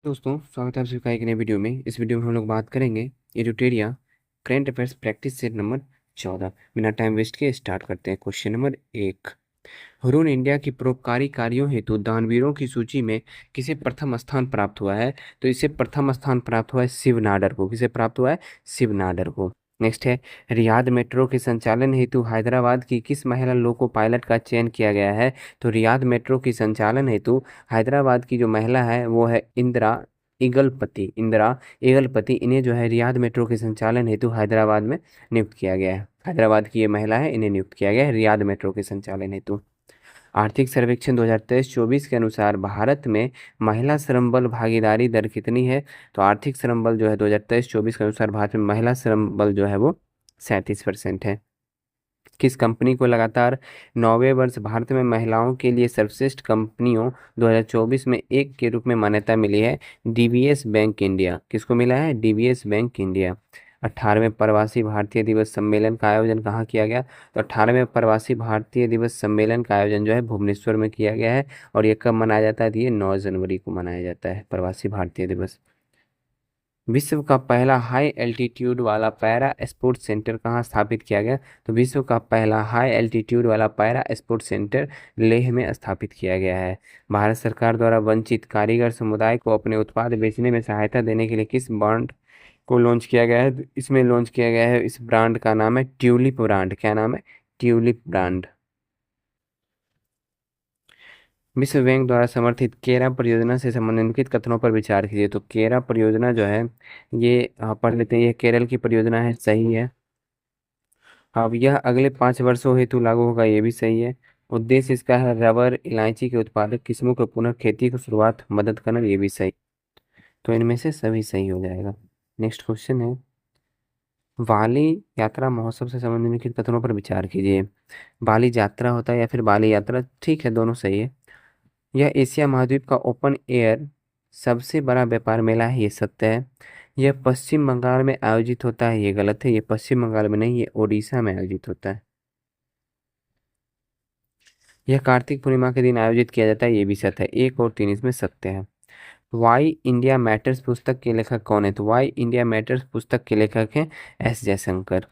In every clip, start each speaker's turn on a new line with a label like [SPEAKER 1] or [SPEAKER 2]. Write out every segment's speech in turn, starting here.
[SPEAKER 1] दोस्तों, स्वागत है आप सभी का एक नए वीडियो में। इस वीडियो में हम लोग बात करेंगे Eduteria current affairs practice set number 14। बिना टाइम वेस्ट के स्टार्ट करते हैं। Question number 1। रून इंडिया की परोपकारी कार्यों हेतु दानवीरों की सूची में किसे प्रथम स्थान प्राप्त हुआ है? तो इसे प्रथम स्थान प्राप्त हुआ है शिव नाडर को। किसे प्राप्त हुआ है? शिव नाडर को। नेक्स्ट है, रियाद मेट्रो के संचालन हेतु हैदराबाद की किस महिला लोको पायलट का चयन किया गया है? तो रियाद मेट्रो की संचालन हेतु हैदराबाद की जो महिला है वो है इंदिरा इगलपति। इन्हें जो है रियाद मेट्रो के संचालन हेतु हैदराबाद में नियुक्त किया गया है। हैदराबाद की ये महिला है, इन्हें नियुक्त किया गया है रियाद मेट्रो के संचालन हेतु। आर्थिक सर्वेक्षण 2023-24 के अनुसार भारत में महिला श्रम बल भागीदारी दर कितनी है? तो आर्थिक श्रम बल जो है 2023-24 के अनुसार भारत में महिला श्रम बल जो है वो 37% है। किस कंपनी को लगातार 9वें वर्ष भारत में महिलाओं के लिए सर्वश्रेष्ठ कंपनियों 2024 में एक के रूप में मान्यता मिली है? DBS bank India. किसको मिला है? DBS bank India. 18वें प्रवासी भारतीय दिवस सम्मेलन का आयोजन कहाँ किया गया? तो 18वें प्रवासी भारतीय दिवस सम्मेलन का आयोजन जो है भुवनेश्वर में किया गया है। और ये कब मनाया जाता है? तो ये 9 जनवरी को मनाया जाता है प्रवासी भारतीय दिवस। विश्व का पहला हाई एल्टीट्यूड वाला पैरा स्पोर्ट्स सेंटर कहाँ स्थापित किया गया? तो विश्व का पहला हाई एल्टीट्यूड वाला पैरा स्पोर्ट्स सेंटर लेह में स्थापित किया गया है। भारत सरकार द्वारा वंचित कारीगर समुदाय को अपने उत्पाद बेचने में सहायता देने के लिए किस ब्रांड को लॉन्च किया गया है? इसमें लॉन्च किया गया है, इस ब्रांड का नाम है ट्यूलिप ब्रांड। क्या नाम है? Tulip brand. विश्व बैंक द्वारा समर्थित केरा परियोजना से संबंधित कथनों पर विचार कीजिए। तो केरा परियोजना जो है ये पढ़ लेते हैं। ये केरल की परियोजना है, सही है। अब यह अगले 5 वर्षों हेतु लागू होगा, ये भी सही है। उद्देश्य इसका है रबर इलायची के उत्पादक किस्मों को पुनः खेती की शुरुआत मदद करना, ये भी सही। तो इनमें से सभी सही हो जाएगा। नेक्स्ट क्वेश्चन है, बाली यात्रा महोत्सव से संबंधित कथनों पर विचार कीजिए। बाली यात्रा होता है या फिर बाली यात्रा, ठीक है, दोनों सही है। यह एशिया महाद्वीप का ओपन एयर सबसे बड़ा व्यापार मेला है, ये सत्य है। यह पश्चिम बंगाल में आयोजित होता है, ये गलत है। ये पश्चिम बंगाल में नहीं, ये उड़ीसा में आयोजित होता है। यह कार्तिक पूर्णिमा के दिन आयोजित किया जाता है, ये भी सत्य है। 1 और 3 इसमें सत्य है। वाई इंडिया मैटर्स पुस्तक के लेखक कौन है? तो वाई इंडिया मैटर्स पुस्तक के लेखक हैं एस जयशंकर।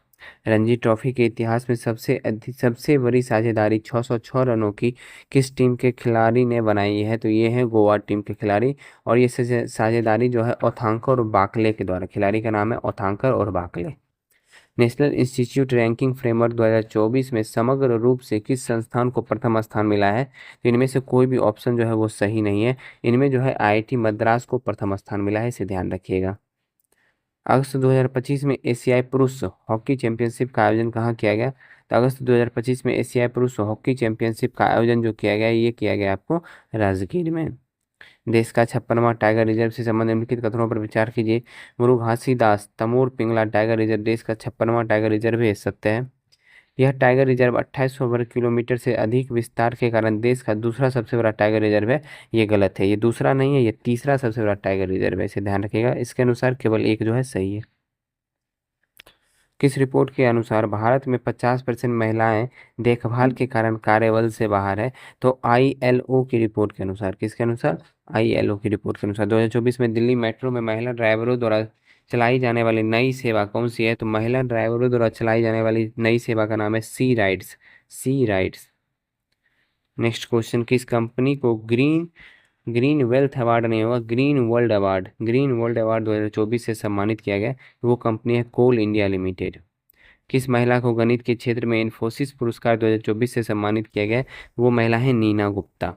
[SPEAKER 1] रणजी ट्रॉफी के इतिहास में सबसे बड़ी साझेदारी 606 रनों की किस टीम के खिलाड़ी ने बनाई है? तो ये है गोवा टीम के खिलाड़ी। और ये साझेदारी जो है ओथांकर और बाकले के द्वारा, खिलाड़ी का नाम है ओथांकर और Bakle. National institute ranking framework 2024 में समग्र रूप से किस संस्थान को प्रथम स्थान मिला है? तो इनमें से कोई भी ऑप्शन जो है वो सही नहीं है। इनमें जो है आईआईटी मद्रास को प्रथम स्थान मिला है, इसे ध्यान रखिएगा। अगस्त 2025 में एशियाई पुरुष हॉकी चैंपियनशिप का आयोजन कहाँ किया गया? तो अगस्त 2025 में एशियाई पुरुष हॉकी चैंपियनशिप का आयोजन जो किया गया, ये किया गया आपको राजगीर में। देश का 56वां टाइगर रिजर्व से संबंधित निम्नलिखित कथनों पर विचार कीजिए। मुरु घासीदास तमोर पिंगला टाइगर रिजर्व देश का 56वां टाइगर रिजर्व है, सत्य है। यह टाइगर रिजर्व 2800 वर्ग किलोमीटर से अधिक विस्तार के कारण देश का दूसरा सबसे बड़ा टाइगर रिजर्व है, ये गलत है। ये दूसरा नहीं है, ये तीसरा सबसे बड़ा टाइगर रिजर्व है, इसे ध्यान रखिएगा। इसके अनुसार केवल एक जो है सही है। किस रिपोर्ट के अनुसार भारत में 50% महिलाएं देखभाल के कारण कार्यबल से बाहर है? तो आईएलओ की रिपोर्ट के अनुसार, किसके अनुसार? आईएलओ की रिपोर्ट के अनुसार 2024 में दिल्ली मेट्रो में महिला ड्राइवरों द्वारा चलाई जाने वाली नई सेवा कौन सी है? तो महिला ड्राइवरों द्वारा चलाई जाने वाली नई सेवा का नाम है सी राइड्स। सी राइड्स। नेक्स्ट क्वेश्चन, किस कंपनी को ग्रीन ग्रीन वेल्थ अवार्ड नहीं होगा, ग्रीन वर्ल्ड अवार्ड 2024 से सम्मानित किया गया? वो कंपनी है कोल इंडिया लिमिटेड। किस महिला को गणित के क्षेत्र में इन्फोसिस पुरस्कार 2024 से सम्मानित किया गया? वो महिला है नीना गुप्ता।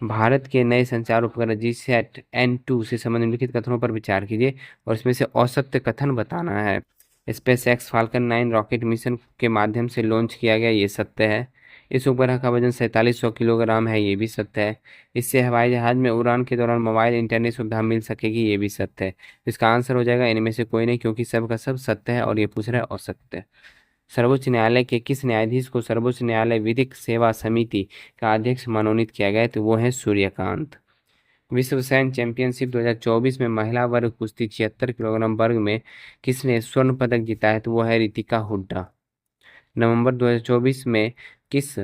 [SPEAKER 1] भारत के नए संचार उपग्रह GSAT-N2 से संबंधित निम्नलिखित कथनों पर विचार कीजिए और इसमें से औसत कथन बताना है। Space x falcon 9 rocket mission के माध्यम से लॉन्च किया गया, ये सत्य है। इस उपग्रह का वजन 4700 किलोग्राम है, ये भी सत्य है। इससे हवाई जहाज में उड़ान के दौरान मोबाइल इंटरनेट सुविधा मिल सकेगी, ये भी सत्य है। इसका आंसर हो जाएगा इनमें से कोई नहीं, क्योंकि सब का सब सत्य है और ये पूछ रहा है असत्य। सर्वोच्च न्यायालय के किस न्यायाधीश को सर्वोच्च न्यायालय विधिक सेवा समिति का अध्यक्ष मनोनीत किया गया? तो वो है सूर्यकांत। विश्व सैन्य चैंपियनशिप 2024 में महिला वर्ग कुश्ती 76 किलोग्राम वर्ग में किसने स्वर्ण पदक जीता है? तो वो है रितिका हुड्डा। नवंबर 2024 में किस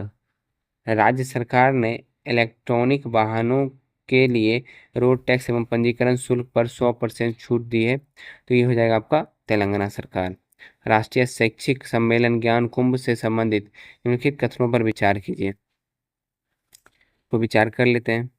[SPEAKER 1] राज्य सरकार ने इलेक्ट्रॉनिक वाहनों के लिए रोड टैक्स एवं पंजीकरण शुल्क पर 100% छूट दी है, तो ये हो जाएगा आपका तेलंगाना सरकार। राष्ट्रीय शैक्षिक सम्मेलन ज्ञान कुंभ से संबंधित निम्नलिखित कथनों पर विचार कीजिए। तो विचार कर लेते हैं।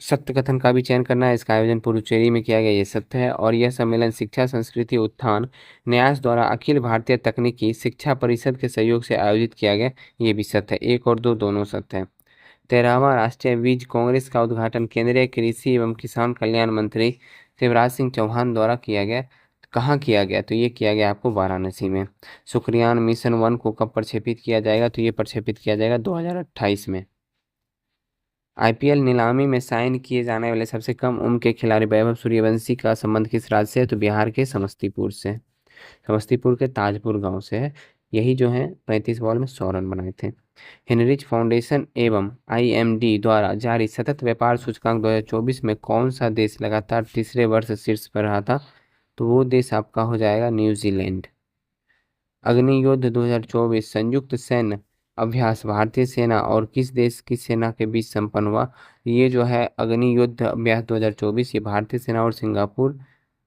[SPEAKER 1] सत्य कथन का भी चयन करना है। इसका आयोजन पुडुचेरी में किया गया, ये सत्य है। और यह सम्मेलन शिक्षा संस्कृति उत्थान न्यास द्वारा अखिल भारतीय तकनीकी शिक्षा परिषद के सहयोग से आयोजित किया गया, ये भी सत्य है। 1 और 2 दोनों सत्य है। 13वां राष्ट्रीय बीज कांग्रेस का उद्घाटन केंद्रीय कृषि एवं किसान कल्याण मंत्री शिवराज सिंह चौहान द्वारा किया गया। कहाँ किया गया? तो ये किया गया आपको वाराणसी में। शुक्रयान मिशन 1 को कब प्रक्षेपित किया जाएगा? तो ये प्रक्षेपित किया जाएगा 2028 में। आईपीएल नीलामी में साइन किए जाने वाले सबसे कम उम्र के खिलाड़ी वैभव सूर्यवंशी का संबंध किस राज्य से है? तो बिहार के समस्तीपुर से। समस्तीपुर के ताजपुर गांव से है। यही जो है 35 बॉल में 100 रन बनाए थे। हेनरिच फाउंडेशन एवं आईएमडी द्वारा जारी सतत व्यापार सूचकांक 2024 में कौन सा देश लगातार तीसरे वर्ष शीर्ष पर रहा था? तो वो देश आपका हो जाएगा न्यूजीलैंड। अग्नि युद्ध 2024 संयुक्त सैन्य अभ्यास भारतीय सेना और किस देश की सेना के बीच संपन्न हुआ? ये जो है अग्नि युद्ध अभ्यास 2024 ये भारतीय सेना और सिंगापुर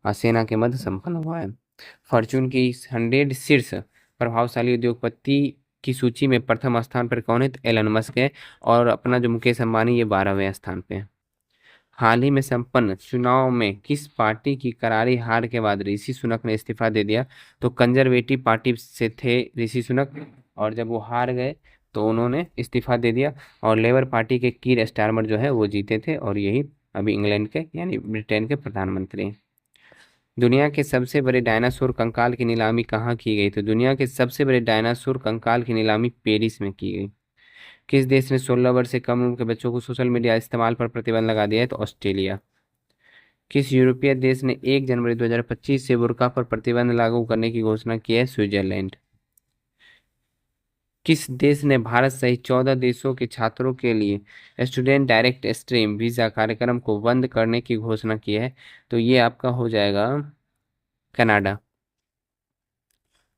[SPEAKER 1] सेना के मध्य संपन्न हुआ है। फॉर्चून की 100 शीर्ष प्रभावशाली उद्योगपति की सूची में प्रथम स्थान पर कौन है? तो एलन मस्क है। और अपना जो मुकेश अंबानी ये 12वें स्थान पे है। हाल ही में संपन्न चुनाव में किस पार्टी की करारी हार के बाद ऋषि सुनक ने इस्तीफा दे दिया? तो कंजर्वेटिव पार्टी से थे ऋषि सुनक, और जब वो हार गए तो उन्होंने इस्तीफा दे दिया। और लेबर पार्टी के कीर स्टारमर जो है वो जीते थे, और यही अभी इंग्लैंड के यानी ब्रिटेन के प्रधानमंत्री हैं। दुनिया के सबसे बड़े डायनासोर कंकाल की नीलामी कहाँ की गई? तो दुनिया के सबसे बड़े डायनासोर कंकाल की नीलामी पेरिस में की गई। किस देश ने 16 वर्ष से कम उम्र के बच्चों को सोशल मीडिया इस्तेमाल पर प्रतिबंध लगा दिया है? तो ऑस्ट्रेलिया। किस यूरोपीय देश ने 1 जनवरी 2025 से बुर्का पर प्रतिबंध लागू करने की घोषणा की है? स्विट्जरलैंड। किस देश ने भारत सहित 14 देशों के छात्रों के लिए स्टूडेंट डायरेक्ट स्ट्रीम वीजा कार्यक्रम को बंद करने की घोषणा की है? तो ये आपका हो जाएगा कनाडा।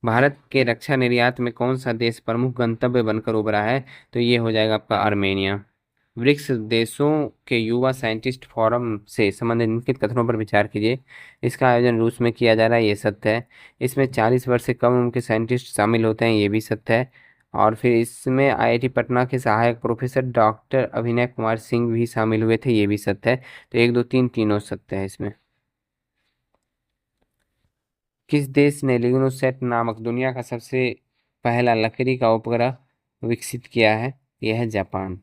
[SPEAKER 1] भारत के रक्षा निर्यात में कौन सा देश प्रमुख गंतव्य बनकर उभरा है? तो ये हो जाएगा आपका आर्मेनिया। ब्रिक्स देशों के युवा साइंटिस्ट फोरम से संबंधित निम्नलिखित कथनों पर विचार कीजिए। इसका आयोजन रूस में किया जा रहा है, ये सत्य है। इसमें 40 वर्ष से कम उम्र के साइंटिस्ट शामिल होते हैं, ये भी सत्य है। और फिर इसमें आईआईटी पटना के सहायक प्रोफेसर डॉक्टर अभिनय कुमार सिंह भी शामिल हुए थे, ये भी सत्य है। तो 1 2 3 तीनों सत्य है इसमें। किस देश ने लिग्नोसैट नामक दुनिया का सबसे पहला लकड़ी का उपग्रह विकसित किया है? यह है जापान।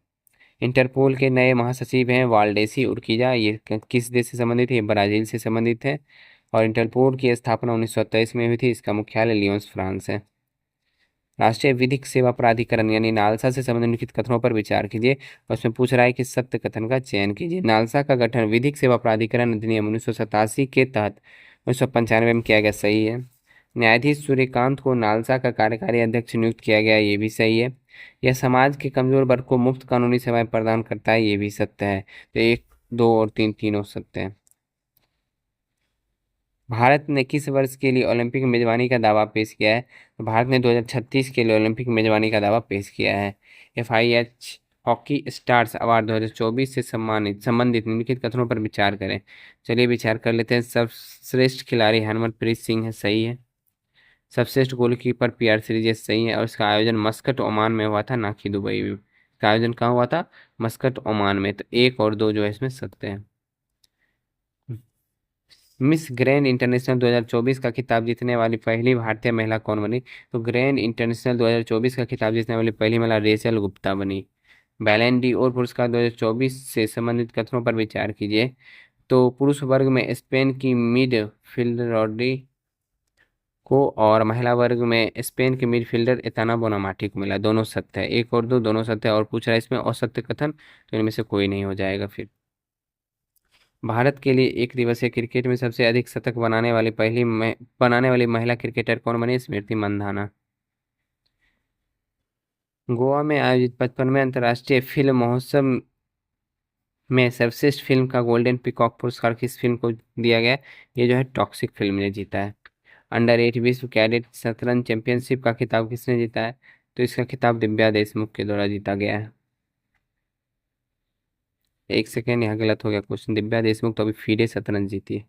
[SPEAKER 1] इंटरपोल के नए महासचिव हैं वाल्डेसी उर्किजा, ये किस देश से संबंधित है? ये ब्राजील से संबंधित है। और इंटरपोल की स्थापना 1923 में हुई थी। इसका मुख्यालय लियोन्स फ्रांस है। राष्ट्रीय विधिक सेवा प्राधिकरण यानी नालसा से संबंधित निम्नलिखित कथनों पर विचार कीजिए। और उसमें पूछ रहा है कि सत्य कथन का चयन कीजिए। नालसा का गठन विधिक सेवा प्राधिकरण अधिनियम 1987 के तहत 1995 में किया गया, सही है। न्यायाधीश सूर्यकांत को नालसा का कार्यकारी अध्यक्ष नियुक्त किया गया, ये भी सही है। यह समाज के कमजोर वर्ग को मुफ्त कानूनी सेवाएं प्रदान करता है, ये भी सत्य है। तो 1 2 और 3 तीनों सत्य है। भारत ने किस वर्ष के लिए ओलंपिक मेजबानी का दावा पेश किया है? तो भारत ने 2036 के लिए ओलंपिक मेजबानी का दावा पेश किया है। FIH हॉकी स्टार्स अवार्ड 2024 से संबंधित निम्नलिखित कथनों पर विचार करें। चलिए विचार कर लेते हैं। सर्वश्रेष्ठ खिलाड़ी हरमनप्रीत सिंह है, सही है। सर्वश्रेष्ठ गोलकीपर PR सीरीज, सही है। और इसका आयोजन मस्कट ओमान में हुआ था, ना कि दुबई में। इसका आयोजन कहाँ हुआ था? मस्कट ओमान में। तो 1 और 2 जो है इसमें सत्य है। मिस ग्रैंड इंटरनेशनल 2024 का खिताब जीतने वाली पहली भारतीय महिला कौन बनी? तो ग्रैंड इंटरनेशनल 2024 का खिताब जीतने वाली पहली महिला रेचल गुप्ता बनी। बैलन डी और पुरस्कार 2024 से संबंधित कथनों पर विचार कीजिए। तो पुरुष वर्ग में स्पेन की मिडफील्डर रॉड्री को और महिला वर्ग में स्पेन के मिडफील्डर एताना बोनामाटी को मिला, दोनों सत्य है। 1 और 2 दोनों सत्य है। और पूछ रहा है इसमें असत्य कथन, तो इनमें से कोई नहीं हो जाएगा। फिर भारत के लिए एक दिवसीय क्रिकेट में सबसे अधिक शतक बनाने वाली महिला क्रिकेटर कौन बनी? स्मृति मंधाना। गोवा में आयोजित 55वें अंतर्राष्ट्रीय फिल्म महोत्सव में सर्वश्रेष्ठ फिल्म का गोल्डन पीकॉक पुरस्कार किस फिल्म को दिया गया? ये जो है टॉक्सिक फिल्म ने जीता है। अंडर 8 विश्व कैडेट शतरंज चैंपियनशिप का खिताब किसने जीता है? तो इसका खिताब दिव्या देशमुख के द्वारा जीता गया है। एक सेकेंड, यहाँ गलत हो गया क्वेश्चन। दिव्या देशमुख तो अभी फीडे शतरंज जीती है।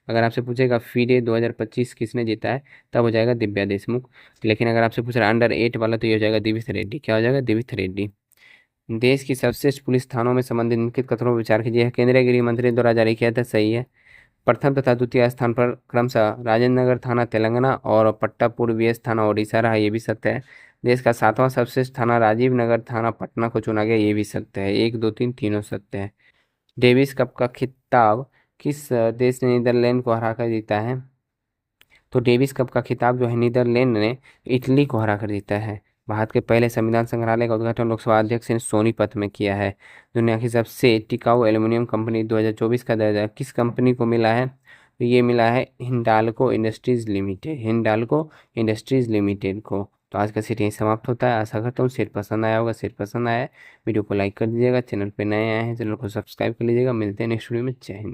[SPEAKER 1] अगर आपसे पूछेगा फीडे 2025 किसने जीता है, तब हो जाएगा दिव्या देशमुख। लेकिन अगर आपसे पूछ रहा है अंडर 8 वाला, तो ये हो जाएगा दिविथ रेड्डी। क्या हो जाएगा? दिविथ रेड्डी। देश की सर्वश्रेष्ठ पुलिस थानों में संबंधित निम्नलिखित कथनों पर विचार कीजिए। केंद्रीय गृह मंत्री द्वारा जारी किया था, सही है। प्रथम तथा द्वितीय स्थान पर क्रमशः राजेंद्र नगर थाना तेलंगाना और पट्टापुर वीएस थाना ओडिशा रहा, ये भी सत्य है। देश का 7वां सर्वश्रेष्ठ थाना राजीव नगर थाना पटना को चुना गया, ये भी सत्य है। 1, 2, 3 तीनों सत्य है। डेविस कप का खिताब किस देश ने नीदरलैंड को हराकर जीता है? तो डेविस कप का खिताब जो है नीदरलैंड ने इटली को हरा कर जीता है। भारत के पहले संविधान संग्रहालय का उद्घाटन लोकसभा अध्यक्ष ने सोनीपत में किया है। दुनिया की सबसे टिकाऊ एल्यूमिनियम कंपनी 2024 का दर्जा किस कंपनी को मिला है? तो ये मिला है Hindalco industries limited, Hindalco industries limited को। तो आज का सेट यहीं समाप्त होता है। आशा करता हूँ सेट पसंद आया होगा। सेट पसंद आया है, वीडियो को लाइक कर दीजिएगा। चैनल पर नए आए हैं, चैनल को सब्सक्राइब कर लीजिएगा। मिलते हैं नेक्स्ट वीडियो में। जय हिंद।